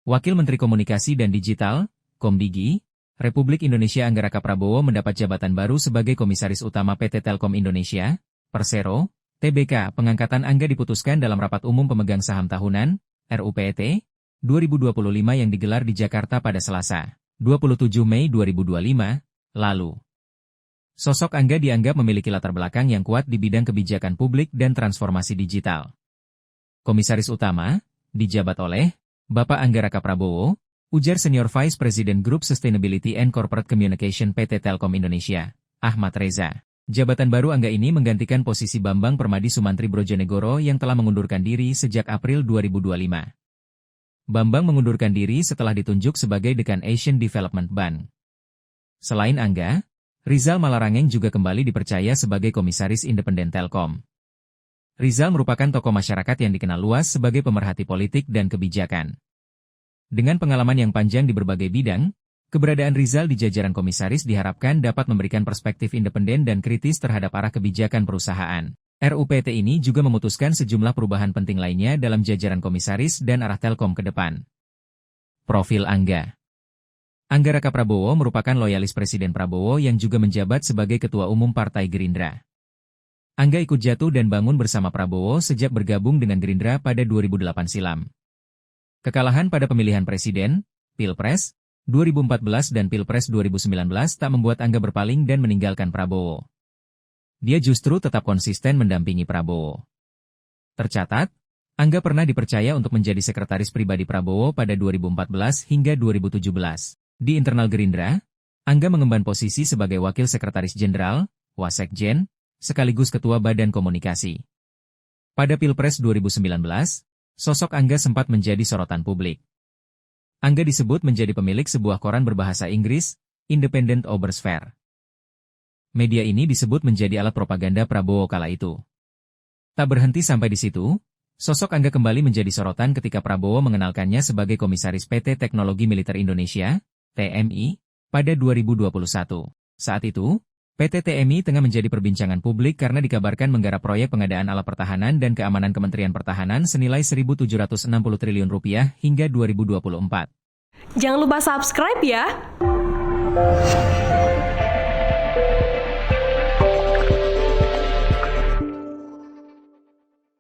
Wakil Menteri Komunikasi dan Digital, Komdigi, Republik Indonesia Angga Prabowo mendapat jabatan baru sebagai Komisaris Utama PT Telkom Indonesia, Persero, Tbk. Pengangkatan Angga diputuskan dalam Rapat Umum Pemegang Saham Tahunan, RUPT, 2025 yang digelar di Jakarta pada Selasa, 27 Mei 2025, lalu. Sosok Angga dianggap memiliki latar belakang yang kuat di bidang kebijakan publik dan transformasi digital. Komisaris Utama, dijabat oleh Bapak Angga Prabowo, ujar Senior Vice President Group Sustainability and Corporate Communication PT Telkom Indonesia, Ahmad Reza. Jabatan baru Angga ini menggantikan posisi Bambang Permadi Sumantri Brojonegoro yang telah mengundurkan diri sejak April 2025. Bambang mengundurkan diri setelah ditunjuk sebagai Dekan Asian Development Bank. Selain Angga, Rizal Malarangeng juga kembali dipercaya sebagai Komisaris Independen Telkom. Rizal merupakan tokoh masyarakat yang dikenal luas sebagai pemerhati politik dan kebijakan. Dengan pengalaman yang panjang di berbagai bidang, keberadaan Rizal di jajaran komisaris diharapkan dapat memberikan perspektif independen dan kritis terhadap arah kebijakan perusahaan. RUPT ini juga memutuskan sejumlah perubahan penting lainnya dalam jajaran komisaris dan arah Telkom ke depan. Profil Angga. Angga Prabowo merupakan loyalis Presiden Prabowo yang juga menjabat sebagai Ketua Umum Partai Gerindra. Angga ikut jatuh dan bangun bersama Prabowo sejak bergabung dengan Gerindra pada 2008 silam. Kekalahan pada pemilihan presiden, Pilpres 2014 dan Pilpres 2019 tak membuat Angga berpaling dan meninggalkan Prabowo. Dia justru tetap konsisten mendampingi Prabowo. Tercatat, Angga pernah dipercaya untuk menjadi sekretaris pribadi Prabowo pada 2014 hingga 2017. Di internal Gerindra, Angga mengemban posisi sebagai Wakil Sekretaris Jenderal, Wasekjen, sekaligus Ketua Badan Komunikasi. Pada Pilpres 2019, sosok Angga sempat menjadi sorotan publik. Angga disebut menjadi pemilik sebuah koran berbahasa Inggris, Independent Observer. Media ini disebut menjadi alat propaganda Prabowo kala itu. Tak berhenti sampai di situ, sosok Angga kembali menjadi sorotan ketika Prabowo mengenalkannya sebagai Komisaris PT Teknologi Militer Indonesia, TMI, pada 2021. Saat itu, PT TMI tengah menjadi perbincangan publik karena dikabarkan menggarap proyek pengadaan alat pertahanan dan keamanan Kementerian Pertahanan senilai Rp1.760 triliun hingga 2024. Jangan lupa subscribe ya!